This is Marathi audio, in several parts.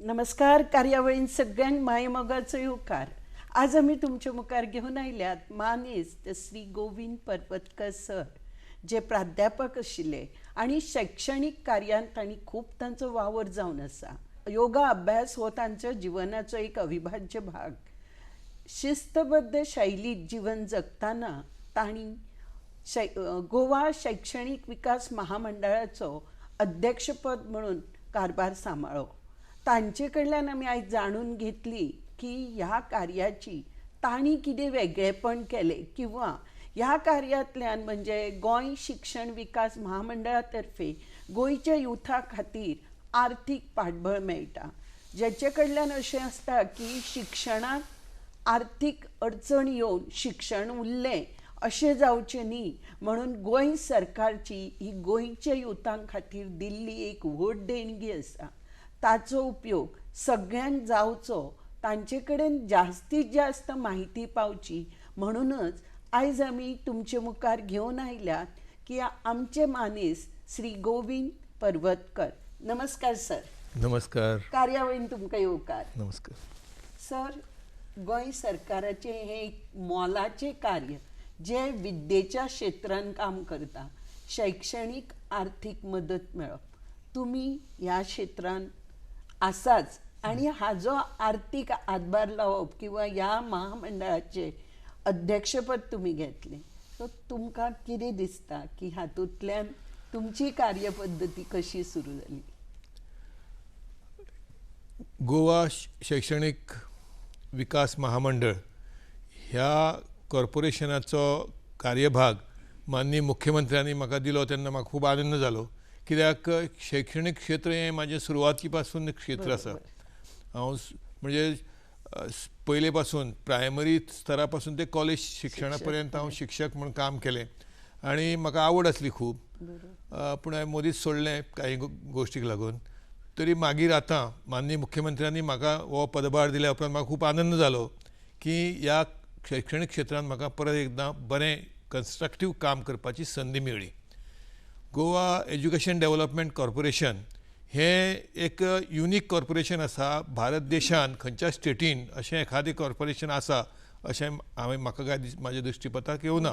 नमस्कार. कार्यावळीन सगळ्यांक मायमोगाचो येवकार. आज आमी तुमचे मुखार घेवन आयल्यात मानेस्त श्री गोविंद पर्वतकर सर, जे प्राध्यापक आशिल्ले आनी शैक्षणीक कार्यांत तांणी खूब तांचो वावर जावन आसा. योगा अभ्यास हो तांच्या जिवनाचो एक अविभाज्य भाग. शिस्तबद्ध शैलीत जीवन जगतना तांणी गोवा शैक्षणीक विकास महामंडळाचो अध्यक्षपद म्हणून कारभार सांबाळ्ळो. तांचे कडल्यान आमी आयज जाणून घेतली की ह्या कार्याची तांणी कितें वेगळेपण केलें किंवा ह्या कार्यांतल्यान म्हणजे गोंय शिक्षण विकास महामंडळा तर्फे गोंयच्या युथा खातीर आर्थीक पाठबळ मेळटा. जेचे कडल्यान अशें आसता की शिक्षणाक आर्थीक अडचण येवन शिक्षण उरलें अशें जावचें न्ही म्हणून गोंय सरकारची ही गोंयच्या युथां खातीर दिल्ली एक व्हड देणगी आसा. ताचो उपयोग सगळ्यांक जावचो, तांचे कडेन जास्तीत जास्त माहिती पावची म्हणूनच आयज आमी तुमचे मुखार घेवन आयल्यात की आमचे मानेस श्री गोविंद पर्वतकर. नमस्कार सर. नमस्कार. कार्यावळीन तुमकां येवकार. नमस्कार सर. गोंय सरकाराचे हे एक मोलाचे कार्य जे विद्येच्या क्षेत्रांत काम करता, शैक्षणीक आर्थीक मदत मेळप. तुमी ह्या क्षेत्रांत आसाच आणि हाजो आर्थीक हातभार लावप किंवा ह्या महामंडळाचे अध्यक्षपद तुम्ही घेतले, सो तुमकां कितें दिसता की हातूंतल्यान तुमची कार्यपद्दती कशी सुरू जाली? गोवा शैक्षणिक विकास महामंडळ ह्या कॉर्पोरेशनाचो कार्यभाग माननीय मुख्यमंत्र्यांनी म्हाका दिलो तेन्ना म्हाका खूब आनंद जालो. कित्याक शैक्षणीक क्षेत्र हें म्हाजें सुरवाती पासून क्षेत्र आसा. हांव म्हणजे पयले पासून प्रायमरी स्तरा पासून ते कॉलेज शिक्षणा पर्यंत हांव शिक्षक म्हणून काम केलें आनी म्हाका आवड आसली खूब. पूण हांवें मदींच सोडलें काही गोश्टीक लागून. तरी मागीर आतां माननीय मुख्यमंत्र्यांनी म्हाका हो पदभार दिल्या उपरांत म्हाका खूब आनंद जालो की ह्या शैक्षणीक क्षेत्रांत म्हाका परत एकदां बरें कन्स्ट्रक्टीव काम करपाची संदी मेळ्ळी. गोवा एज्युकेशन डेव्हलपमेंट कॉर्पोरेशन हें एक युनीक कॉर्पोरेशन आसा. भारत देशांत खंयच्या स्टेटीन अशें एखादें कॉर्पोरेशन आसा अशें म्हाका काय म्हाज्या दृश्टीपथाक येवना.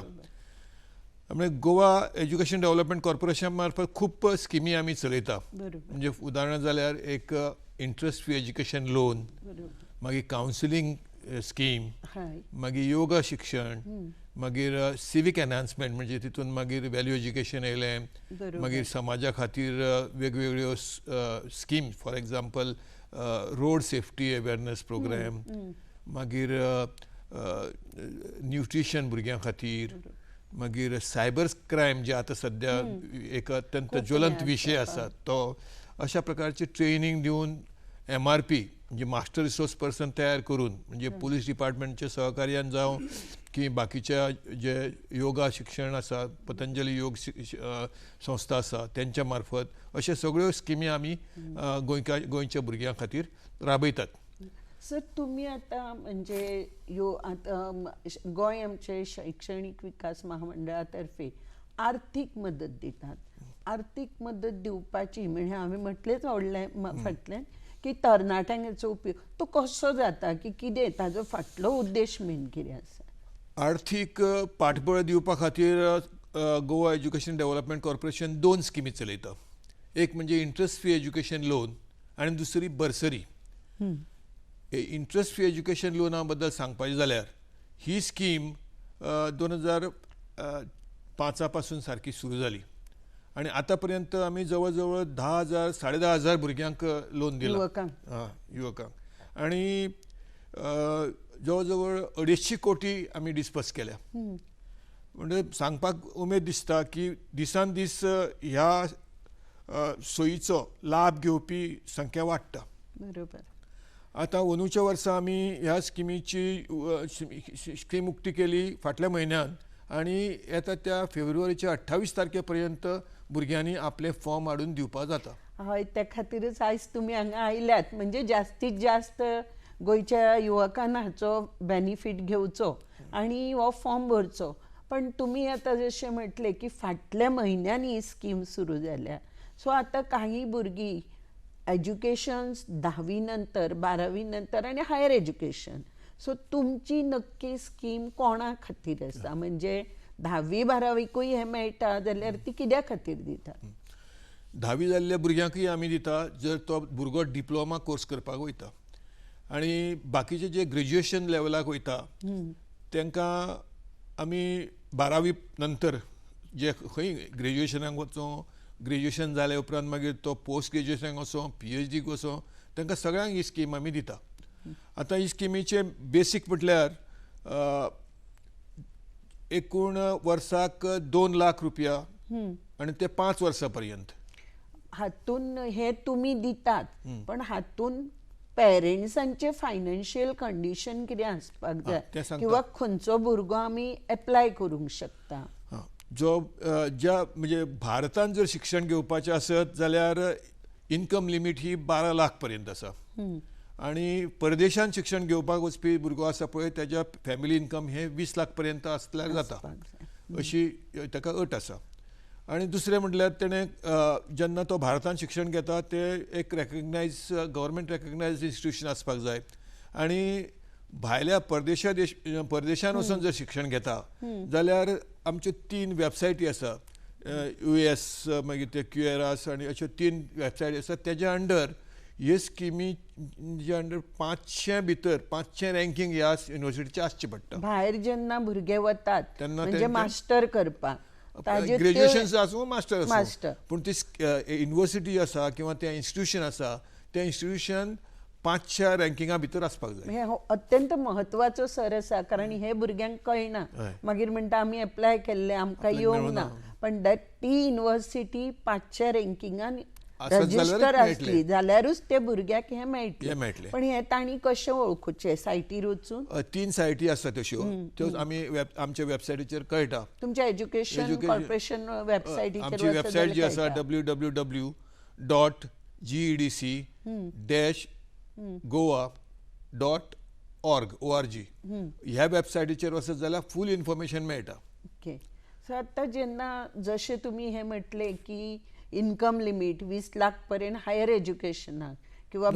म्हणजे गोवा एज्युकेशन डेव्हलपमेंट कॉर्पोरेशन मार्फत खूब स्किमी आमी चलयता. म्हणजे उदाहरण जाल्यार एक इंट्रस्ट फ्री एज्युकेशन लोन, मागीर कावन्सिलींग स्कीम, मागीर योगा शिक्षण, मागीर सिवीक एनहान्समेंट म्हणजे तितून मागीर व्हॅल्यू एज्युकेशन येयलें, मागीर समाजा खातीर वेगवेगळ्यो scheme, for example road safety awareness program, मागीर न्यूट्रिशन भुरग्यां खातीर, मागीर सायबर क्रायम जे आतां सद्या एक अत्यंत ज्वलंत विशय आसा तो. अशा प्रकारचे ट्रेनिंग दिवन MRP म्हणजे मास्टर रिसोर्स पर्सन तयार करून, म्हणजे पुलीस डिपार्टमेंटच्या सहकार्यान जावं की बाकीच्या जे योगा शिक्षण आसा, पतंजली योग संस्था आसा तेंच्या मार्फत अशे सगळ्यो स्किमी आमी गोंयच्या भुरग्यां खातीर राबयतात. सर, तुम्ही आता म्हणजे आता गोंय आमचे शैक्षणिक विकास महामंडळातर्फे आर्थीक मदत दितात. आर्थीक मदत दिवपाची म्हणजे हांवें म्हटलेंच फाटल्यान की तरणाट्यांक हेचो उपयोग तो कसो जाता की कितें ताजो फाटलो उद्देश मेन कितें आसा? आर्थीक पाठबळ दिवपा खातीर गोवा एज्युकेशन डेव्हलपमेंट कॉर्पोरेशन 2 स्किमी चलयता. एक म्हणजे इंट्रस्ट फ्री एज्युकेशन लोन आनी दुसरी बर्सरी. इंट्रस्ट फ्री एज्युकेशन लोना बद्दल सांगपाचें जाल्यार ही स्कीम 2005 पासून सारकी सुरू जाली आनी आतां पर्यंत आमी जवळ जवळ 10,000 10,500 भुरग्यांक लोन दिलां, युवकांक. आनी जवळ जवळ 250 कोटी आमी डिस्पर्स केल्या. म्हणजे सांगपाक उमेद दिसता की दिसान दीस ह्या सोयीचो लाभ घेवपी संख्या वाडटा. बरोबर. आतां अंदूच्या वर्सा आमी ह्या स्किमीची स्कीम उक्ती केली फाटल्या म्हयन्यान आनी येता त्या फेब्रुवारीच्या 28 तारखे पर्यंत भुरग्यांनी आपले फॉर्म हाडून दिवपाक जाता. हय, त्या खातीरच आयज तुमी हांगा आयल्यात म्हणजे जास्तीत जास्त गोंयच्या युवकांना हाचो बेनिफीट घेवचो आणि हो फॉर्म भरचो. पण तुम्ही आता जशें म्हटले की फाटल्या म्हयन्यांनी ही स्कीम सुरू जाल्या, सो आता काही भुरगीं एज्युकेशन 10वी नंतर 12वी नंतर आणि हायर एज्युकेशन. सो तुमची नक्की स्कीम कोणा खातीर आसा? म्हणजे 10वी 12वीकूय हे मेळटा जाल्यार ती कित्या खातीर दिता? 10वी जाल्ल्या भुरग्यांकूय आमी दिता जर तो भुरगो डिप्लोमा कोर्स करपाक वयता. आनी बाकीचे जे ग्रॅज्युएशन लेवलाक वयता तांकां आमी 12वी नंतर जे खंय ग्रॅज्युएशनाक वचूं, ग्रॅज्युएशन जाले उपरांत मागीर तो पोस्ट ग्रॅज्युएशनाक वचूं, PhDक वचूं, तांकां सगळ्यांक ही स्कीम आमी दिता. आतां ही स्किमीचे बेसीक म्हटल्यार एकूण वर्साक 2 लाख रुपया आनी ते 5 वर्सां पर्यंत. हातून हे तुम्ही दितात, पण हातून पेरेंट्सांचे फायनान्शियल कंडिशन कितें आसपाक ते जाय सांगता. किंवा खंयचो भुरगो आमी एप्लाय करूंक शकता? जो ज्या म्हणजे भारतांत जर शिक्षण घेवपाचें आसत जाल्यार इन्कम लिमीट ही 12 लाख पर्यंत आसा. आनी परदेशांत शिक्षण घेवपाक वचपी भुरगो आसा पळय त्याच्या फॅमिली इन्कम हे 20 लाख पर्यंत आसल्यार जाता, अशी ताका अट आसा. आनी दुसरें म्हटल्यार तेणें जेन्ना तो भारतांत शिक्षण घेता ते एक रेकग्नायज गव्हर्मेंट रेकग्नायज इन्स्टिट्यूशन आसपाक जाय. आनी भायल्या परदेशांत वचून जर शिक्षण घेता जाल्यार आमच्यो 3 वेबसायटी आसा, US मागीर ते QRS आनी अश्यो 3 वेबसायटी आसा. तेज्या अंडर हे स्किमीच्या अंडर 500 भितर 500 रँकींग ह्या युनिवर्सिटीचें आसचें पडटा. भायर जेन्ना भुरगे वतात तेन्ना म्हणजे तेंचे- मास्टर करपाक ग्रॅज्युएशन आसूं मास्टर मास्टर. आसूं, पूण ती युनिवर्सिटी आसा किंवा तें इन्स्टिट्यूशन आसा तें इन्स्टिट्यूशन 500 रँकिंगा भितर आसपाक जाय. हे अत्यंत महत्वाचो सर आसा, कारण हे भुरग्यांक कळना. हय. मागीर म्हणटा आमी एप्लाय केल्ले आमकां येवंक मेळूं ना, ना. पण ती युनिवर्सिटी 500 रँकिंगान आसत जाल्यारूच रजिस्टर मेळटलें. आसली जाल्यारूच ते भुरग्याक हे हे मेळटले. मेळटलें. पण हे तांणी कशें वळखुचे? सायटीर वचून? 3 सायटी आसा तश्यो, त्यो आमी आमच्या वेबसायटीचेर कळटा. तुमच्या एज्युकेशन कॉर्पोरेशन वेबसायटीचेर आमची वेबसायट जी आसा www.gedc-goa.org ह्या वेबसायटीचेर वचत जाल्यार फूल इन्फॉर्मेशन मेळटा. ओके. सो आतां जेन्ना जशें तुमी हे म्हटले की इन्कम लिमीट 20 लाख पर्यंत हायर एज्युकेशनाक किंवा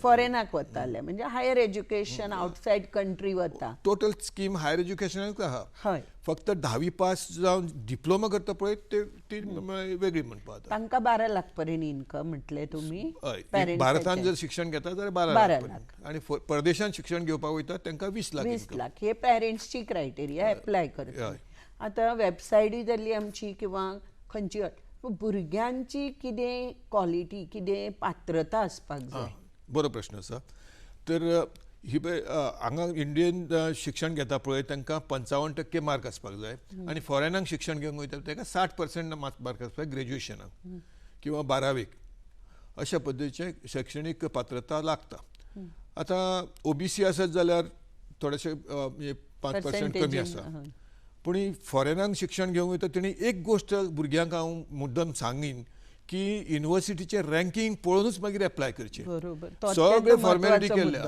फॉरेनाक वताले, म्हणजे हायर एज्युकेशन आउटसायड कंट्री वता. टोटल स्कीम हायर एज्युकेशनाक आहा. हय. फक्त 10वी पास जावन डिप्लोमा करता पळय ती वेगळी म्हणपाक जाता. तांकां 12 लाख पर्यंत इन्कम म्हटले तुमी. हय. भारतांत जर शिक्षण घेता जाल्यार 12 लाख पर्यंत. आनी परदेशांत शिक्षण घेवपाक वयता तांकां 20 लाख. 20 लाख हे पेरेंट्सची क्रायटेरिया एप्लाय करता. आतां वेबसायटी जाली आमची किंवा खंयची भुरग्यांची कितें क्वॉलिटी, कितें पात्रता आसपाक जाय? बरो प्रश्न आसा. तर ही पळय हांगा इंडियन शिक्षण घेता पळय तांकां 55% मार्क आसपाक जाय. आनी फॉरेनाक शिक्षण घेवंक वयता ताका 60% मार्क आसपाक ग्रॅज्युएशनाक किंवा 12वीक. अशा पद्दतीचें शैक्षणीक पात्रता लागता. आतां OBC आसत जाल्यार थोडेशे 5% कमी आसा. पूण फॉरेनान शिक्षण घेवंक वयता तेणी एक गोश्ट भुरग्यांक हांव मुद्दम सांगीन की युनिवर्सिटीचें रँकींग पळोवनूच मागीर एप्लाय करचें. बरोबर. सगळे फॉर्मेलिटी केले,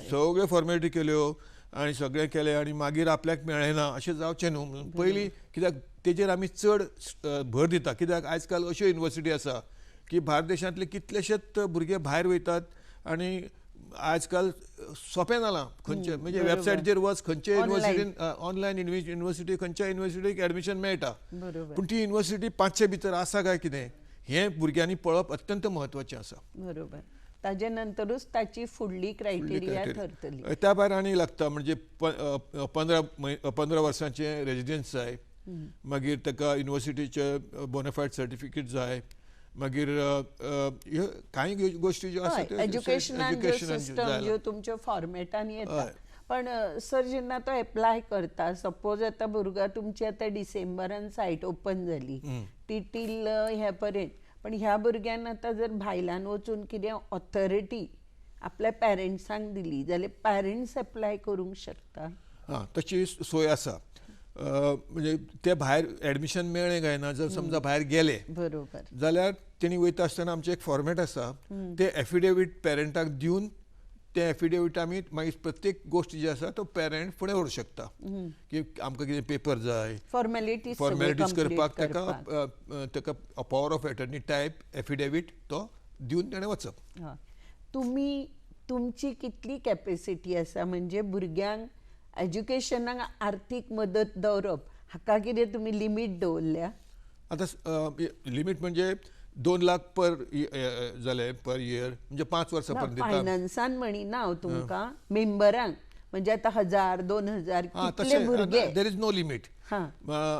सगळे फॉर्मेलिटी केल्यो आनी सगळें केलें आनी मागीर आपल्याक मेळ्ळें ना अशें जावचें न्हू म्हणून पयलीं कित्याक तेजेर आमी चड भर दिता. कित्याक आयज काल अश्यो युनिवर्सिटी आसा की भारत देशांतले कितलेशेच भुरगे भायर वयतात आनी आयज काल सोंपें जालां. खंयचे म्हणजे वेबसायटीचेर वच, खंयचे युनिवर्सिटीन ऑनलायन युनिवर्सिटी खंयच्या युनिवर्सिटीक एडमिशन मेळटा. पूण ती युनिवर्सिटी 500 भितर आसा काय कितें हें भुरग्यांनी पळप अत्यंत म्हत्वाचें आसा. बरोबर. ताजे नंतरूच ताची फुडली क्रायटेरिया ठरतली. त्या भायर आनी लागता म्हणजे 15 वर्सांचें रेजिडेंस जाय. मागीर ताका युनिवर्सिटीचे बोनाफायड सर्टिफिकेट जाय. मागीर कांय गोश्टी ज्यो आसा एज्युकेशनान सिस्टम ज्यो तुमच्या फॉर्मेटान येता. पण सर जेन्ना तो एप्लाय करता, सपोज आतां भुरगो तुमची आतां डिसेंबरान सायट ओपन जाली ती टील हे पर्यंत, पण ह्या भुरग्यान आतां जर भायल्यान वचून कितें ऑथॉरिटी आपल्या पेरेंट्सांक दिली जाल्यार पेरेंट्स एप्लाय करूंक शकता? तशी सोय आसा. म्हणजे ते भायर एडमिशन मेळ्ळें काय ना, जर समजा भायर गेले बरोबर जाल्यार तेणी वयता आसतना आमचें एक फॉर्मेट आसा ते एफिडेवीट पेरंटाक दिवन ते एफिडेवीट आमी मागीर प्रत्येक गोश्ट जी आसा तो पेरंट फुडें व्हरूंक शकता की आमकां कितें पेपर जाय, फॉर्मेलिटीज करपाक ताका power of attorney type affidavit तो दिवन ताणें वचप. हय. तुमची कितली कॅपेसिटी आसा, म्हणजे भुरग्यांक एज्युकेशनाक आर्थीक मदत दवरप हाका कितें तुमी लिमीट दवरल्या? आतां लिमीट म्हणजे 2 लाख पर जाले पर इयर, म्हणजे 5 वर्सां पर्यंत दिता. फायनान्सान म्हणिना हांव तुमकां, मेंबरांक, म्हणजे आतां 1000-2000 कितले भुरगे? There is no limit. हां.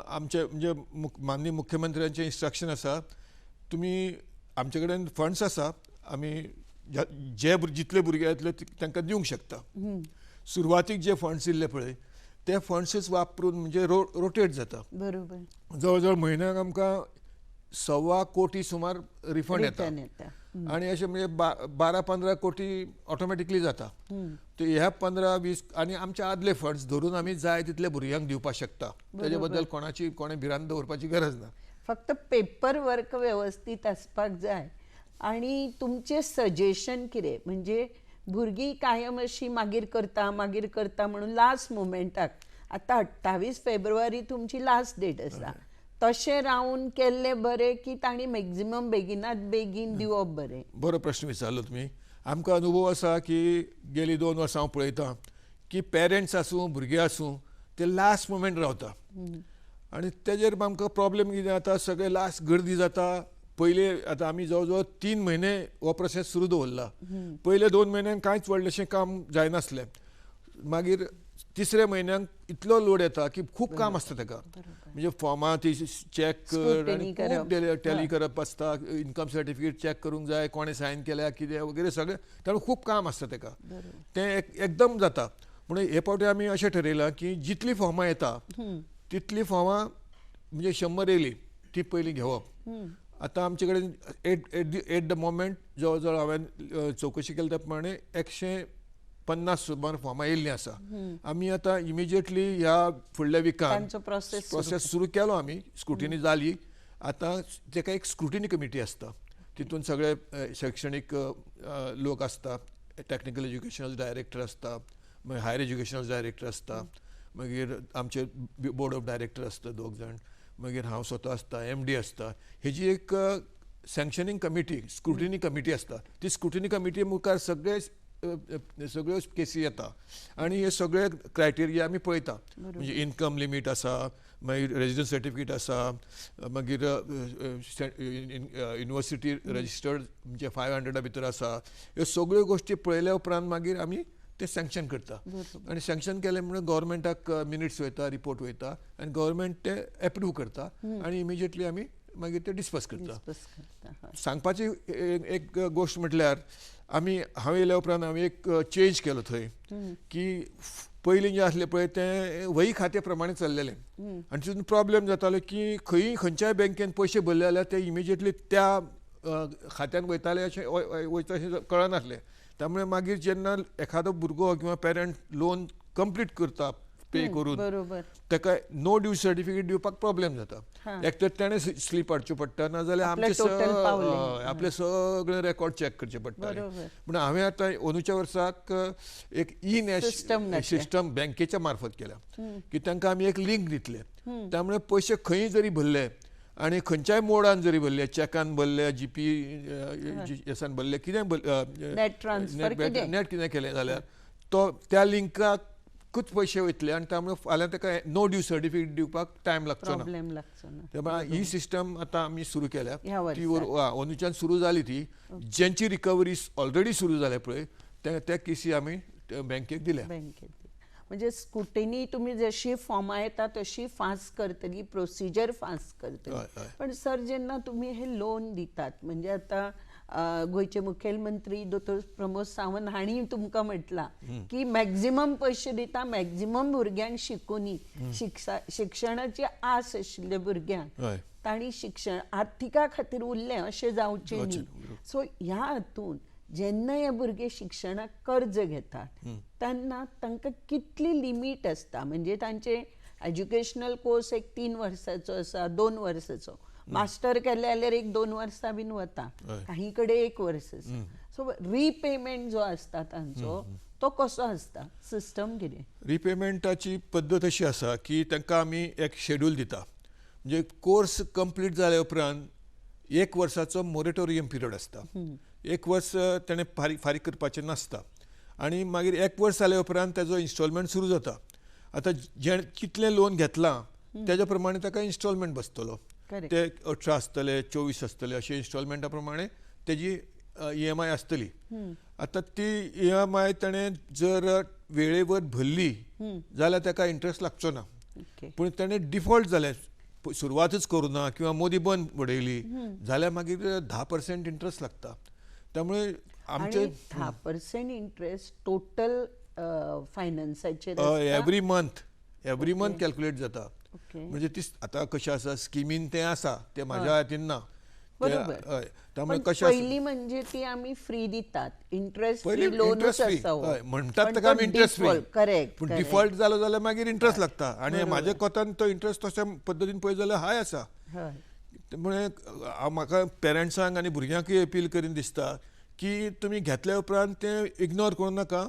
आमचे म्हणजे माननीय मुख्यमंत्र्यांचे इन्स्ट्रक्शन आसा, तुमी आमचे कडेन फंड्स आसा, आमी जितले भुरगे येतले तांकां दिवंक शकता. सुरवातीक जे फंड्स दिल्ले पळय ते फंड्सच वापरून म्हणजे रोटेट जाता. बरोबर. जवळ जवळ म्हयन्याक आमकां 1.25 कोटी सुमार रिफंड येता. आणि अशें म्हणजे 12-15 कोटी ऑटोमॅटिकली जाता. तर ह्या 15-20 आनी आमचे आदले फंड्स धरून आमी जाय तितले भुरग्यांक दिवपाक शकता. तेजे बद्दल कोणें भिरांत दवरपाची गरज ना. फक्त पेपर वर्क वेवस्थीत आसपाक जाय. आणि तुमचे सजेशन कितें, म्हणजे भुरगीं कायम अशी मागीर करता म्हणून लास्ट मोमेंटाक, आतां 28 फेब्रुवारी तुमची लास्ट डेट आसा, तशें रावन केल्लें बरें की तांणी मॅक्झिमम बेगिनात बेगीन दिवप बरें? बरो प्रश्न विचारलो तुमी. आमकां अनुभव आसा की गेलीं 2 वर्सां हांव पळयतां की पेरंट्स आसूं भुरगे आसूं ते लास्ट मोमेंट रावता. आनी तेजेर आमकां प्रॉब्लेम कितें जाता, सगळें लास्ट गर्दी जाता. पयले आतां आमी जवळ जवळ 3 म्हयने हो प्रोसेस सुरू दवरला. पयले 2 म्हयन्यांक कांयच व्हडलेशें काम जायनासलें. मागीर तिसऱ्या म्हयन्यांक इतलो लोड येता की खूब काम आसता ताका. म्हणजे फॉर्मां ती चॅक कर आनी खूब टॅली करप आसता, इन्कम सर्टिफिकेट चॅक करूंक जाय, कोणें सायन केल्या कितें वगैरे सगळें, ताणें खूब काम आसता ताका. तें एकदम जाता. म्हणून हे फावटी आमी अशें ठरयलां की जितलीं फॉर्मां येता तितलीं फॉर्मां म्हणजे 100 येयलीं ती पयलीं घेवप. आतां आमचे कडेन एट द मोमेंट जवळ जवळ हांवें चवकशी केल्या त्या प्रमाणे 150 सुमार फॉर्मां येयल्लीं आसा. आमी आतां इमिजिएटली ह्या फुडल्या विकान प्रोसेस सुरू केलो आमी. स्क्रुटिनी जाली. आतां ताका एक स्क्रुटिनी कमिटी आसता. तितून सगळे शैक्षणीक लोक आसता, टॅक्निकल एज्युकेशनल डायरेक्टर आसता, मागीर हायर एज्युकेशनल डायरेक्टर आसता, मागीर आमचे बोर्ड ऑफ डायरेक्टर आसता 2 जाण, मागीर हांव स्वता आसता, MD आसता. हेजी एक सँक्शनींग कमिटी, स्क्रुटिनी कमिटी आसता. ती स्क्रुटिनी कमिटी मुखार सगळ्यो केसी येता आनी हे सगळे क्रायटेरिया आमी पळयता. म्हणजे इन्कम लिमीट आसा, मागीर रेजिडन्स सर्टिफिकेट आसा, मागीर युनिवर्सिटी रजिस्टर्ड म्हणजे 500 भितर आसा. ह्यो सगळ्यो गोश्टी पळयल्या उपरांत मागीर आमी ते सँक्शन करता. आनी सँक्शन केलें म्हणून गव्हर्मेंटाक मिनिट्स वयता, रिपोर्ट वयता आनी गव्हर्मेंट ते एप्रूव करता आनी इमिजिएटली आमी मागीर ते डिस्पर्स करता. सांगपाची एक गोश्ट म्हटल्यार हांव येयल्या उपरांत हांवें एक चेंज केलो थंय की पयलीं जें आसलें पळय तें वही खाते प्रमाणे चल्लेलें. आनी तितून प्रॉब्लेम जातालो की खंयच्याय बँकेन पयशे भरले जाल्यार ते इमिजिएटली त्या खात्यान वयताले अशें वयता अशें कळनासलें. त्यामुळे मागीर जेन्ना एखादो भुरगो किंवा पेरंट लोन कंप्लीट करता पे करून ताका नो ड्यू सर्टिफिकेट दिवपाक प्रॉब्लेम जाता. एक तर ताणें स्लीप हाडच्यो पडटा, नाजाल्यार आपले सगळे रेकॉर्ड चॅक करचे पडटा. पूण हांवें आतां अंदूच्या वर्साक एक सिस्टम बँकेच्या मार्फत केल्या की तांकां आमी एक लिंक दितले. त्यामुळे पयशे खंय जरी भरले आनी खंयच्याय मोडान जरी भरले, चॅकान भरले, GPS भरले, कितें नेट कितें केलें जाल्यार तो त्या लिंकाकूच पयशे वयतले आनी त्यामुळे फाल्यां ताका नो ड्यू सर्टिफिकेट दिवपाक टायम लागचो ना. त्यामुळे ही सिस्टम आतां आमी सुरू केल्या. ती अंदूच्यान सुरू जाली. ती जेंची रिकवरी ऑलरेडी सुरू जाल्या पळय त्या केसी आमी बँकेक दिल्या. म्हणजे स्क्रुटिनी तुमी जशी फॉर्मां येता तशी फास्ट करतली, प्रोसिजर फास्ट करतली. पण सर जेन्ना तुमी हे लोन दितात, म्हणजे आतां गोंयचे मुखेलमंत्री दोतोर प्रमोद सावंत हांणी तुमकां म्हटलां की मॅक्झिमम पयशे दिता, मॅक्झिमम भुरग्यांक शिकोनी, शिक्षणाची आस आशिल्ल्या भुरग्यांक तांणी शिक्षण आर्थिका खातीर उरलें अशें जावचें न्ही. सो ह्या हातून जेन्ना हे भुरगे शिक्षणाक कर्ज घेतात तेन्ना तांकां कितली लिमीट आसता? म्हणजे तांचे एज्युकेशनल कोर्स एक 3 वर्साचो आसा, 2 वर्साचो. मास्टर केले जाल्यार एक 2 वर्सां बीन वता, काही कडेन 1 वर्स आसा. सो रिपेमेंट जो आसता तांचो तो कसो आसता? सिस्टम कितें? रिपेमेंटाची पद्दत अशी आसा की तांकां आमी एक शेड्यूल दिता. म्हणजे कोर्स कंप्लीट जाल्या उपरांत 1 वर्साचो मोरेटोरियम पिरियड आसता. 1 वर्स ताणें फारीक करपाचें नासता आनी मागीर 1 वर्स जाले उपरांत ताजो इन्स्टॉलमेंट सुरू जाता. आतां जेणे कितलें लोन घेतलां तेज्या प्रमाणे ताका इन्स्टॉलमेंट बसतलो. ते 18 आसतले, 24 आसतले, अशे इन्स्टॉलमेंटा प्रमाणे तेजी EMI आसतली. आतां ती EMI ताणें जर वेळेवर भरली जाल्यार ताका इंट्रस्ट लागचो ना. पूण ताणें डिफॉल्ट जालें, सुरवातच करूं ना किंवा मोदी बंद पडयली जाल्यार मागीर 10% इंट्रस्ट लागता. त्यामुळे आमचे 10% इंट्रस्ट टोटल फायनान्साचेर एवरी मंथ कॅल्क्युलेट जाता. म्हणजे ती आतां कशें आसा स्किमीन तें आसा, तें म्हाज्या हातीन ना. त्यामुळे कशें पहिली म्हणजे ती आमी फ्री दितात, इंट्रस्ट फ्री लोनच आसता. म्हणटात ताका आमी इंट्रस्ट फ्री, करेक्ट. पूण डिफॉल्ट जालो जाल्यार मागीर इंट्रस्ट लागता. आनी म्हाज्या कोतान तो इंट्रस्ट तशा पद्दतीन पळयत जाल्यार हाय आसा. त्यामुळे म्हाका पेरंट्सांक आनी भुरग्यांकूय अपील करीन दिसता की तुमी घेतल्या उपरांत तें इग्नोर करूं नाका.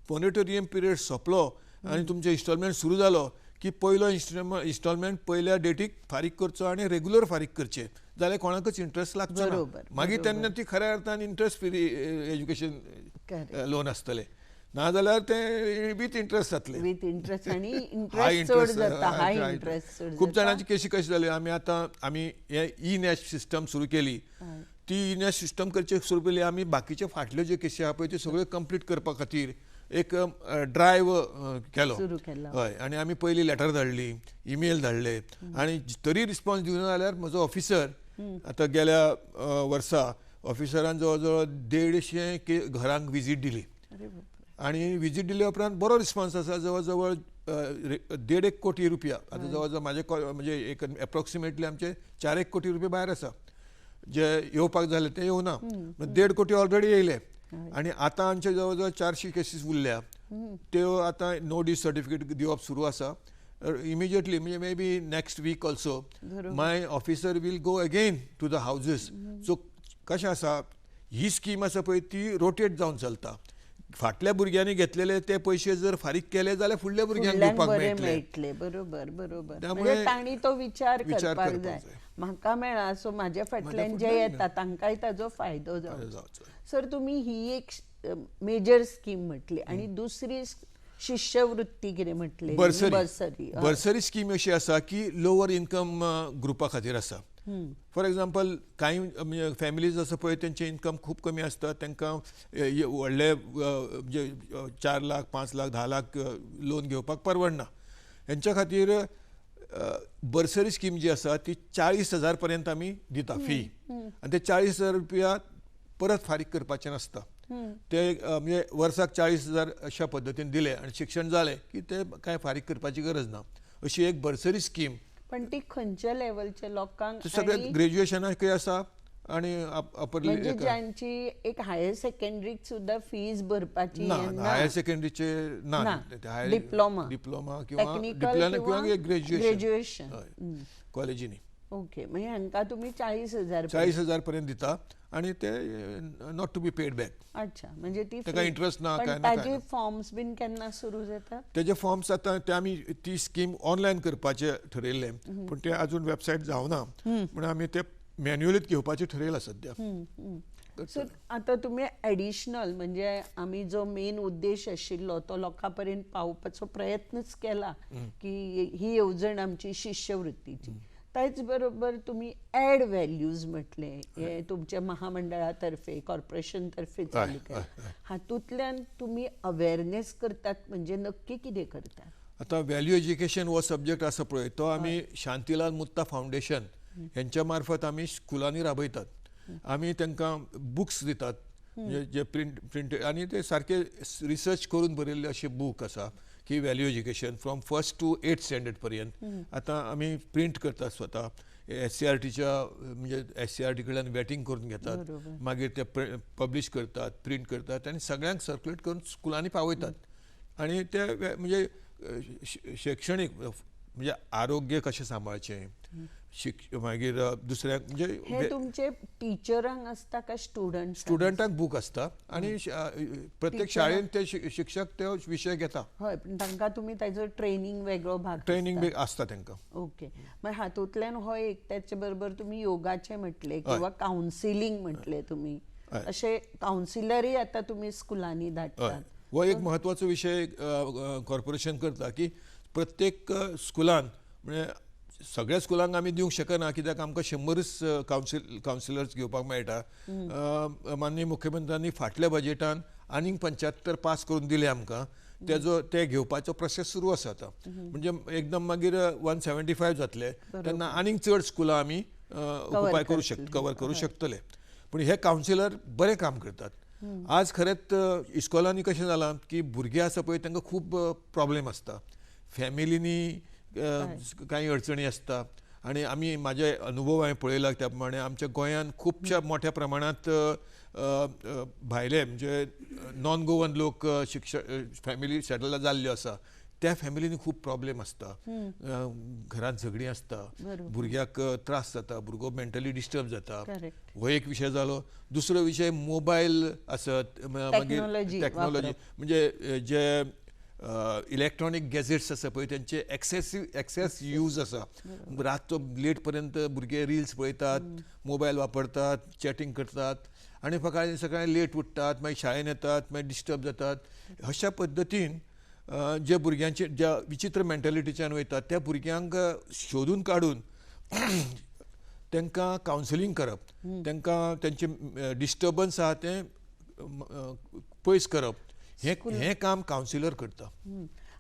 मोरेटोरियम पिरियड सोंपलो आनी तुमचें इन्स्टॉलमेंट सुरू जालो की पयलो इन्स्टॉलमेंट पयल्या डेटीक फारीक करचो आनी रेग्युलर फारीक करचें जाल्यार कोणाकच इंट्रस्ट लागचो ना. मागीर तेन्ना ती खऱ्या अर्थान इंट्रस्ट फ्री एज्युकेशन लोन आसतलें. नाजाल्यार ते विथ इंट्रस्ट जातले. विथ इंट्रस्ट आनी इंट्रस्ट चड जाता, हाय इंट्रस्ट चड. खूब जाणांची केसी कशी जाली, आमी हे ई-नॅश सिस्टम सुरू केली. ती ई-नॅश सिस्टम करचे सुरू केली आमी बाकीचे फाटल्यो ज्यो केसी आहा पळय त्यो सगळ्यो कंप्लीट करपा खातीर एक ड्रायव केलो. हय, आनी आमी पयली लेटर धाडली, ईमेल धाडले आनी तरी रिस्पॉन्स दिवना जाल्यार म्हजो ऑफिसर आतां गेल्या वर्सा ऑफिसरान जवळ जवळ 150 घरांक विजीट दिली. आनी विजीट दिल्या उपरांत बरो रिस्पॉन्स आसा. जवळ जवळ 1.5 कोटी रुपया, आतां जवळ जवळ म्हणजे एक एप्रॉक्सिमेटली आमचे 4 कोटी रुपया भायर आसा जे येवपाक जाले ते येवना. 1.5 कोटी ऑलरेडी येयले आनी आतां आमचे जवळ जवळ 400 केसीस उरल्या. त्यो आतां नो ड्यू सर्टिफिकेट दिवप सुरू आसा. इमिजिएटली म्हणजे may be next week also my officer will go again to the houses. So कशें आसा, ही स्कीम आसा पळय ती रोटेट जावन चलता. फाटल्या भुरग्यांनी घेतलेले ते पयशे जर फारीक केले जाल्यार फुडल्या भुरग्यांक दिवपाक मेळटले. बरोबर. म्हणजे तांणी तो विचार करपाक जाय. म्हाका मेळा सो म्हाज्या फाटल्यान जे येता तांकांय ताजो फायदो जावचो. सर तुमी ही एक मेजर स्कीम म्हटली आनी दुसरी शिश्यवृत्ती कितें म्हटली, बर्सरी स्कीम अशी आसा की लोवर इन्कम ग्रुपा खातीर आसा. फॉर एग्जाम्पल कांय म्हणजे फॅमिलीज आसा पळय तेंचे इन्कम खूब कमी आसता, तांकां व्हडले म्हणजे 4 लाख 5 लाख 10 लाख लोन घेवपाक परवडना. हेंच्या खातीर बर्सरी स्कीम जी आसा ती 40,000 पर्यंत आमी दिता फी. आनी ते 40,000 रुपया परत फारीक करपाचें नासता. ते म्हणजे वर्साक 40,000 अशा पद्दतीन दिले आनी शिक्षण जालें की ते कांय फारीक करपाची गरज ना. अशी एक बर्सरी स्कीम. पण ती खंयच्या लेवलच्या लोकांक, सगळे ग्रॅज्युएशनाकय आसा आनी अपर म्हणजे ज्यांची एक हायर सेकंडरीक सुद्धा फीज भरपाची ना. हायर सेकंडरीचे ना, डिप्लोमा किंवा ग्रॅज्युएशन कॉलेजीनी. ओके, म्हणजे हांकां तुमी 40,000 पर्यंत दिता आनी ते not to be paid back. अच्छा, म्हणजे ती ताका इंट्रस्ट ना काय ना. ताजे फॉर्म्स बीन केन्ना सुरू जातात? तेजे फॉर्म्स आतां ते आमी ती स्कीम ऑनलायन करपाचे ठरयल्ले, पूण ते अजून वेबसायट जावना म्हणून आमी ते मॅन्युअलीच घेवपाचे ठरयला सद्या. सर आतां तुमी एडिशनल म्हणजे आमी जो मेन उद्देश आशिल्लो तो लोकां पर्यंत पावोवपाचो प्रयत्नच केला की ही येवजण आमची शिश्यवृत्तीची. त्याच बरोबर तुम्ही ॲड व्हॅल्यूज म्हटले, हे तुमच्या महामंडळा तर्फे कॉर्पोरेशन तर्फे चालू केला. हातूंतल्यान तुम्ही अवेअरनेस करतात म्हणजे नक्की कितें करतात? आता व्हॅल्यू एज्युकेशन हो सब्जेक्ट आसा पळय तो आमी शांतीलाल मुत्ता फावंडेशन हेंच्या मार्फत आमी स्कुलांनी राबयतात. आमी तांकां बुक्स दितात म्हणजे जे प्रिंट आनी ते सारके रिसर्च करून बरयल्ले अशे बूक आसा की value education from 1st to 8th standard पर्यंत. आतां आमी प्रिंट करतात स्वता SCRTच्या म्हणजे SCRT कडल्यान वेटींग करून घेतात, मागीर ते पब्लीश करतात, प्रिंट करतात आनी सगळ्यांक सर्क्युलेट करून स्कुलांनी पावयतात. आनी ते म्हणजे शैक्षणीक म्हणजे आरोग्य कशें सांबाळचें, मागीर दुसऱ्याक हे म्हणजे तुमचे टिचरांक आसता काय स्टुडंटाक बूक आसता आनी प्रत्येक शाळेन ते शिक्षक ते विशय घेता. हय, पण तांकां तुमी ताजो ट्रेनिंग वेगळो भाग ट्रेनिंग बी आसता तांकां. ओके, मागीर हातूंतल्यान हो एक त्याचे बरोबर तुम्ही योगाचे म्हटले किंवा कावन्सिलिंग म्हटले तुम्ही, असे कावन्सिलरय आता तुम्ही स्कुलांनी धाडटात. हो एक म्हत्वाचो विशय कॉर्पोरेशन करता की प्रत्येक स्कुलान म्हणजे सगळ्या स्कुलांक आमी दिवंक शकना कित्याक आमकां 100च कावन्सिलर्स घेवपाक मेळटा. माननीय मुख्यमंत्र्यांनी फाटल्या बजेटान आनीक 75 पास करून दिले आमकां. ते घेवपाचो प्रोसेस सुरू आसा आतां. म्हणजे एकदम मागीर 175 जातले तेन्ना आनीक चड स्कुलां आमी ऑक्युपाय कवर करूं शकतले. पूण हे कावन्सिलर बरें काम करतात. आज खरेंच इस्कॉलांनी कशें जालां की भुरगे आसा पळय तांकां खूब प्रॉब्लेम आसता. फॅमिलीनी काही अडचणी आसता आनी आमी म्हाजे अनुभव हांवें पळयला त्या प्रमाणे आमच्या गोंयांत खुबशा मोठ्या प्रमाणांत भायले म्हणजे नॉन गोवन लोक फॅमिली सेटल जाल्ल्यो आसा. त्या फॅमिलीनी खूब प्रॉब्लेम आसता. घरांत झगडीं आसता, भुरग्याक त्रास जाता, भुरगो मेंटली डिस्टर्ब जाता. हो एक विशय जालो. दुसरो विशय मोबायल आसत, मागीर टॅक्नॉलॉजी म्हणजे जे इलेक्ट्रॉनिक गॅजेट्स आसा पळय त्यांचे एक्सेस यूज आसा. रातचो लेट पर्यंत भुरगे रिल्स पळयतात, मोबायल वापरतात, चॅटिंग करतात आनी सकाळीं लेट उठतात, मागीर शाळेन येतात, मागीर डिस्टर्ब जातात. अशा पद्दतीन जे भुरग्यांचे ज्या विचित्र मेंटॅलिटीच्यान वयतात त्या भुरग्यांक सोदून काडून तांकां कावन्सिलींग करप, तांकां तेंचे डिस्टर्बन्स आहा ते पयस करप, हे काम कावन्सिलर करता.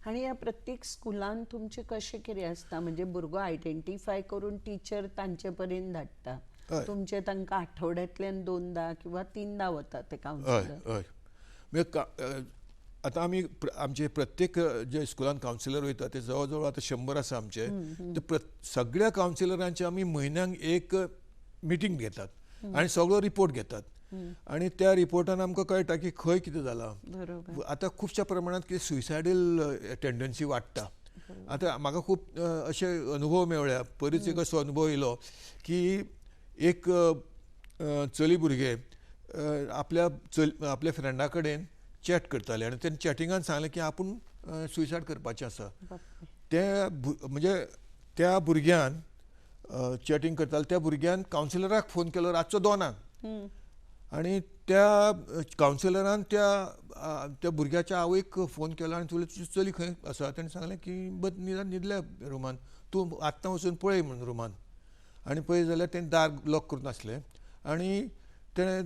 आणि या प्रत्येक स्कुलान तुमचे कशें कितें आसता म्हणजे भुरगो आयडेंटिफाय करून टीचर तांचे पर्यंत धाडटा, तुमचे तांकां आठवड्यांतल्यान 2दा किंवा 3दा वता ते कावन्सिलर? हय, आतां आमचे प्रत्येक जे स्कुलान कावन्सिलर वयता ते जवळ जवळ आतां 100 आसा आमचे. सगळ्या कावन्सिलरांची आमी म्हयन्याक एक मिटींग घेतात आनी सगळो रिपोर्ट घेतात. आनी त्या रिपोर्टान आमकां कळटा की खंय कितें जालां. आतां खुबश्या प्रमाणांत कितें सुइसायडल टेंडन्सी वाडटा. आतां म्हाका खूब अशे अनुभव मेळ्ळ्या. पयलींच एक असो अनुभव येयलो की एक चली भुरगे आपल्या फ्रेंडा कडेन चॅट करताले आनी तेणें चॅटिंगान सांगलें की आपूण सुइसायड करपाचें आसा. म्हणजे त्या भुरग्यान चॅटिंग करताले त्या भुरग्यान कावन्सिलराक फोन केलो रातचो 2 आनी त्या कावन्सिलरान त्या भुरग्याच्या आवयक फोन केलो आनी तुजी चली खंय आसा. तेणें सांगलें की निदान न्हिदल्या रुमान, तूं आत्तां वचून पळय म्हणून रुमान. आनी पळय जाल्यार तेणें दार लॉक करून आसलें आनी तेणें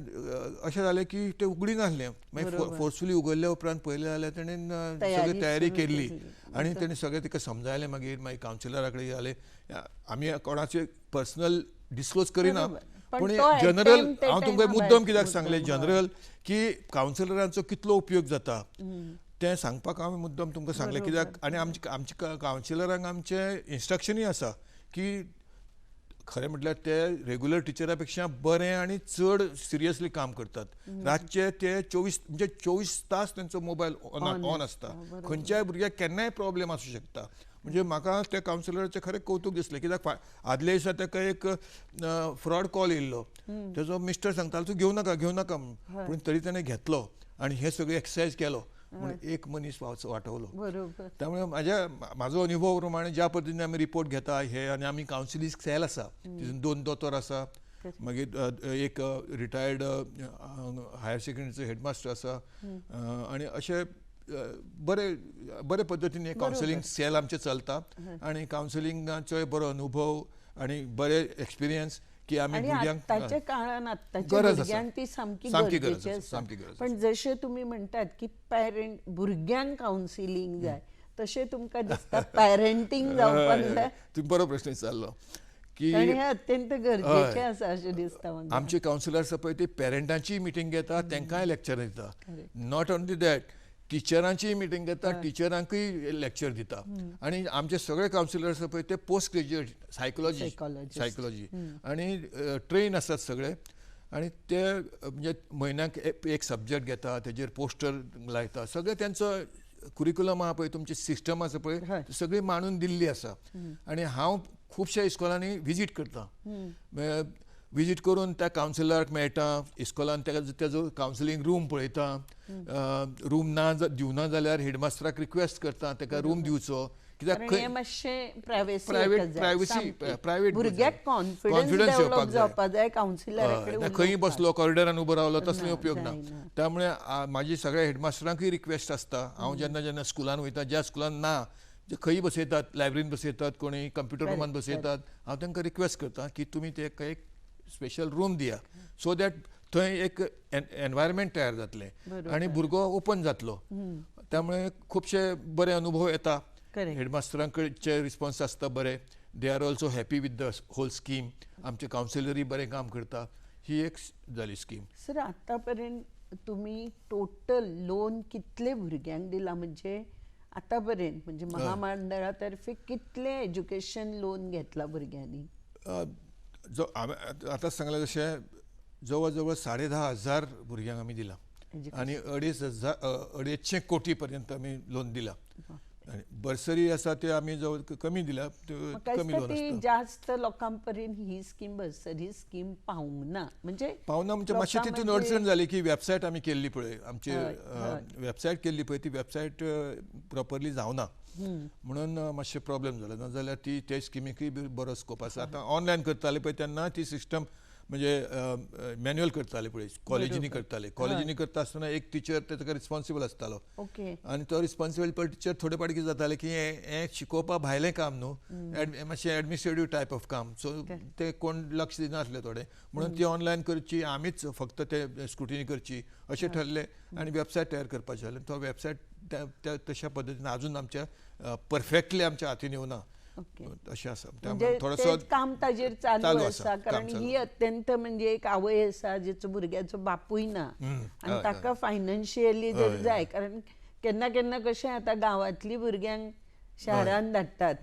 अशें जालें की तें उगडी नासलें. मागीर फोर्सफुली उगडल्या उपरांत पळयलें जाल्यार तेणें सगळी तयारी केल्ली आनी तेणें सगळें तिका समजायलें. मागीर कावन्सिलरा कडेन जालें. आमी कोणाचें पर्सनल डिस्क्लोज करिना, पूण जनरल हांव तुमकां मुद्दम कित्याक सांगलें जनरल की कावन्सिलरांचो कितलो उपयोग जाता तें सांगपाक हांवें मुद्दम तुमकां सांगलें. कित्याक आनी आमच्या कावन्सिलरांक आमचें इंस्ट्रक्शनूय आसा की खरें म्हटल्यार ते रेग्युलर टिचरा पेक्षा बरें आनी चड सिरियसली काम करतात. रातचे ते 24 तास तेंचो मोबायल ऑन आसता. खंयच्याय भुरग्याक केन्नाय प्रॉब्लेम आसूं शकता. म्हणजे म्हाका त्या कावन्सिलराचें खरें कौतूक दिसलें. कित्याक आदल्या दिसा ताका एक फ्रॉड कॉल येयल्लो. तेजो मिस्टर सांगतालो तूं घेवं नाका म्हूण, पूण तरी ताणें घेतलो आनी हे सगळें एक्सरसायज केलो म्हणून एक मनीस वाचवलो. त्यामुळे म्हाजो अनुभव प्रमाणे ज्या पद्दतीन आमी रिपोर्ट घेता हे आनी आमी कावन्सिलिंग सेल आसा, तितून 2 दोतोर आसा, मागीर एक रिटायर्ड हायर सेकंडरीचो हेडमास्टर आसा आनी अशे बरे पद्दतीन हे कावन्सिलिंग सेल आमचे चलता. आनी कावन्सिलिंगाचो बरो अनुभव आनी बरे एक्सपिरियन्स की आमी भुरग्यांक आतांच्या काळान आतांच्या भुरग्यांक ती सामकी गरजेची आसा. पण जशे तुम्ही म्हणटात की पॅरंट भुरग्यांक कावन्सिलिंग जाय तशें तुमकां दिसता पॅरंटींग जावपाक जाय? तुम्ही बरो प्रश्न विचारलो की हे अत्यंत गरजेचें आसा अशें दिसता म्हाका. आमचे कावन्सिलर आसा पळय ते पॅरंटांची मिटींग घेता, तांकांय लेक्चर दिता. नॉट ओन्ली दॅट, टिचरांची मिटींग घेता, टिचरांकूय लेक्चर दिता. आनी आमचे सगळे कावन्सिलर आसा पळय ते पोस्ट ग्रॅज्युएट सायकोलॉजी आनी ट्रेन आसात सगळे. आनी ते म्हणजे म्हयन्याक एक सब्जेक्ट घेता, तेजेर पोस्टर लायता. सगळे तेंचो कुरिक्युलम आहा पळय, तुमची सिस्टम आसा पळय, हय. ती सगळी मांडून दिल्ली आसा. आनी हांव खुबश्या इस्कॉलांनी विजीट करता. विजीट करून त्या कावन्सिलराक मेळटा, इस्कॉलान तेजो कावन्सिलींग रूम पळयता, रूम दिवना जाल्यार हेडमास्टराक रिक्वेस्ट करता ताका रूम दिवचो. कित्याक कारण हे मातशें प्रायवेट भुरग्याक कॉन्फिडन्स डेव्हलप जावपाक जाय कावन्सिलरा कडेन खंय बसलो कॉरिडरान उबो रावलो तसलो उपयोग ना. जायना. त्यामुळे म्हाजी सगळ्या हेडमास्टरांकूय रिक्वेस्ट आसता. हांव जेन्ना स्कुलान वयता, ज्या स्कुलान ना, जे खंय बसयतात, लायब्ररीन बसयतात, कोणी कंप्युटर रुमान बसयतात, हांव तांकां रिक्वेस्ट करता की तुमी ताका एक स्पेशल रूम दिया, सो दॅट थंय एक एनवायरमेंट तयार जातलें आनी भुरगो ओपन जातलो. त्यामुळे खुबशे बरे अनुभव येता. हेडमास्टरांकडचे रिस्पॉन्स आसता बरे. They are also happy with the whole scheme. आमचे कावन्सिलरूय बरें काम करता. ही एक जाली स्कीम. सर, आतापर्यंत तुम्ही टोटल लोन कितले भुरग्यांक दिला, म्हणजे आतापर्यंत म्हणजे महामंडळातर्फे कितले एज्युकेशन लोन घेतला भुरग्यांनी? आतां सांगलें तशें जवळ जवळ 10,500 भुरग्यांक आमी दिला आनी 2,500 कोटी पर्यंत आमी लोन दिला. आनी बर्सरी आसा ते आमी जवळ कमी दिल्या, कमी लोन आसता. जास्त लोकांपर्यंत ही स्कीम बर्सरी स्कीम पावूंक ना, म्हणजे मातशी तितून अडचण जाली की वेबसायट आमी केल्ली पळय, आमची वेबसायट केल्ली पळय, ती वेबसायट प्रॉपरली जावना म्हणून मातशें प्रॉब्लेम जालो. नाजाल्यार ते स्किमीकूय बरो स्कोप आसा. आतां ऑनलायन करताले पळय तेन्ना ती सिस्टम म्हणजे मॅन्युअल करताले पळय, कॉलेजींनी करताले. कॉलेजींनी करता आसतना एक टिचर ताका रिस्पॉन्सिबल आसतालो आनी तो रिस्पॉन्सिबल टिचर थोडे फावटी कितें जातालें की हें शिकोवपा भायलें काम न्हू, मातशें एडमिनिस्ट्रेटीव टायप ऑफ काम, सो ते कोण लक्ष दिनासले थोडे, म्हणून ती ऑनलायन करची, आमीच फक्त ते स्क्रुटिनी करची अशें ठरलें आनी वेबसायट तयार करपाचें जालें. तो वेबसायट तशा पद्दतीन अजून आमच्या परफेक्टली आमच्या हातीन येवना अशें आसा. म्हणजे काम ताजेर चालू आसा, कारण ही अत्यंत म्हणजे एक आवय आसा जेचो भुरग्याचो बापूय ना आनी ताका फायनान्शियली जर जाय, कारण केन्ना केन्ना कशें आता गांवांतली भुरग्यांक शहरान धाडटात,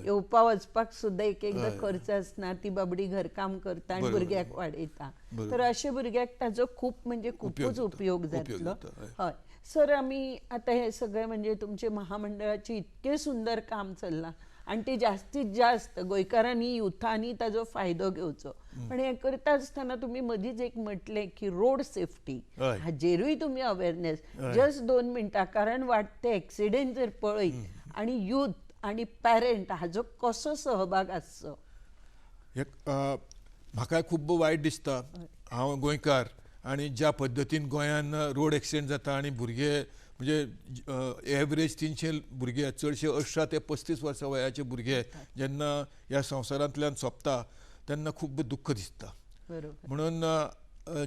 येवपा वचपाक सुद्दां एक एकदां खर्च आसना, ती बाबडी घरकाम करता आनी भुरग्याक वाडयता, तर अशे भुरग्याक ताजो खूब म्हणजे खूपच उपयोग जातलो. हय सर, आमी आतां हे सगळें म्हणजे तुमचे महामंडळाचे इतके सुंदर काम चल्लां आणि ते जास्तीत जास्त गोंयकारांनी युथांनी ताजो फायदो घेवचो. पण हे करता आसतना तुम्ही मदींच एक म्हटलें की रोड सेफ्टी, हाजेरूय तुम्ही अवेअरनेस, जस्ट 2 मिनटां, कारण वाडटे एक्सिडेंट जर पळयत आणि यूथ आणि पॅरंट हाजो कसो सहभाग आसचो? म्हाका खूब वायट दिसता, हांव गोंयकार, आनी ज्या पद्दतीन गोंयान रोड एक्सिडेंट जाता आनी भुरगे म्हणजे एवरेज 300 भुरगे, चडशे 18 ते 35 वर्सां वयाचे भुरगे जेन्ना ह्या संवसारांतल्यान सोंपता तेन्ना खूब दुख्ख दिसता. म्हणून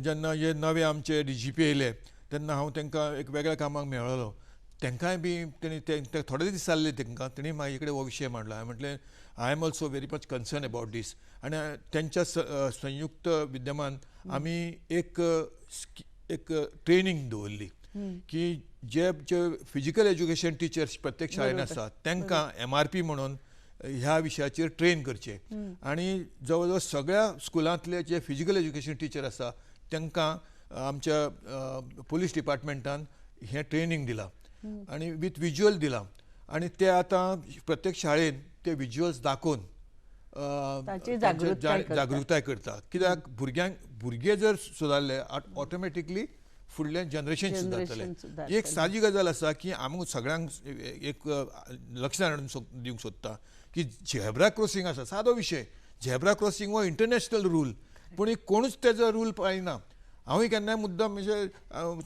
जेन्ना हे नवे आमचे DGP येयले तेन्ना हांव तांकां एक वेगळ्या कामाक मेळ्ळलो. तांकांय बी तेणी थोडे दीस जाल्ले तांकां, तेणी म्हाजे कडेन हो विशय मांडलो. हांवें म्हटलें I am also very much concern about these. आनी तेंच्या संयुक्त विद्यमान आमी एक ट्रेनिंग दवरली की जे फिजिकल एज्युकेशन टिचर्स प्रत्येक शाळेन आसात तांकां MRP म्हणून ह्या विशयाचेर ट्रेन करचे. आनी जवळ जवळ सगळ्या स्कुलांतले जे फिजिकल एज्युकेशन टिचर आसा तांकां आमच्या पुलीस डिपार्टमेंटान हें ट्रेनिंग दिलां आनी विथ विज्युअल दिलां. आनी ते आतां प्रत्येक शाळेन ते विज्युअल्स दाखोवन जागृताय करता. कित्याक भुरगे जर सुदारले ऑटोमॅटिकली फुडलें जनरेशन सुदारतलें. एक सादी गजाल आसा की आमी सगळ्यांक एक लक्षांत हाडून दिवंक सोदता की झेब्रा क्रॉसींग आसा, सादो विशय, झेब्रा क्रॉसींग हो इंटरनॅशनल रूल, पूण कोणूच तेजो रूल पाळिना. हांवूय केन्नाय मुद्दाम म्हणजे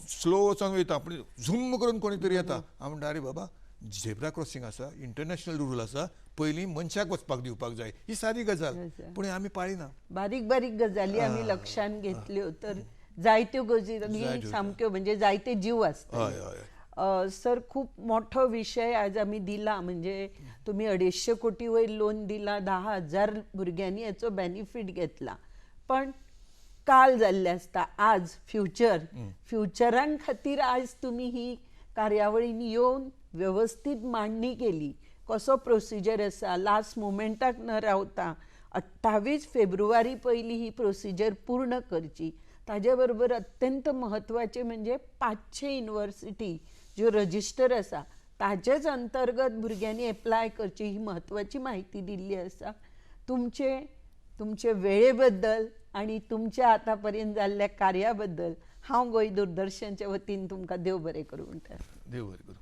स्लो वचोन वयता, पूण झुम्म करून कोणी तरी येता, हांव म्हणटा अरे बाबा झेब्रा क्रॉसींग आसा, इंटरनॅशनल रूल आसा, पयलीं मनशाक वचपाक दिवपाक जाय, ही सादी गजाल, पूण आमी पाळिना. बारीक बारीक गजाली आमी लक्षांत घेतल्यो तर जायत्यो गजाली सामक्यो म्हणजे जायते जीव आसता. सर, खूप मोठो विषय आज आमी दिला, म्हणजे तुम्ही 250 कोटी वयर लोन दिला, 10,000 भुरग्यांनी याचो बेनिफीट घेतला. पण काल जाल्ले आसता, आज फ्युचरां खातीर आज तुम्ही ही कार्यावळीन येवन व्यवस्थित मांडणी केली. कसो प्रोसिजर आसा, लास्ट मोमेंटाक न रावता 28 फेब्रुवारी पयली ही प्रोसिजर पूर्ण करची. ताजे बरोबर अत्यंत महत्वाचे म्हणजे 500 युनिव्हर्सिटी ज्यो रजिस्टर आसा ताजेच अंतर्गत भुरग्यांनी एप्लाय करची ही म्हत्वाची माहिती दिल्ली आसा. तुमचे वेळे बद्दल आनी तुमच्या आतापर्यंत जाल्ल्या कार्या बद्दल हांव गोंय दूरदर्शनच्या वतीन तुमकां देव बरें करूं म्हणटा. देव बरें करूं.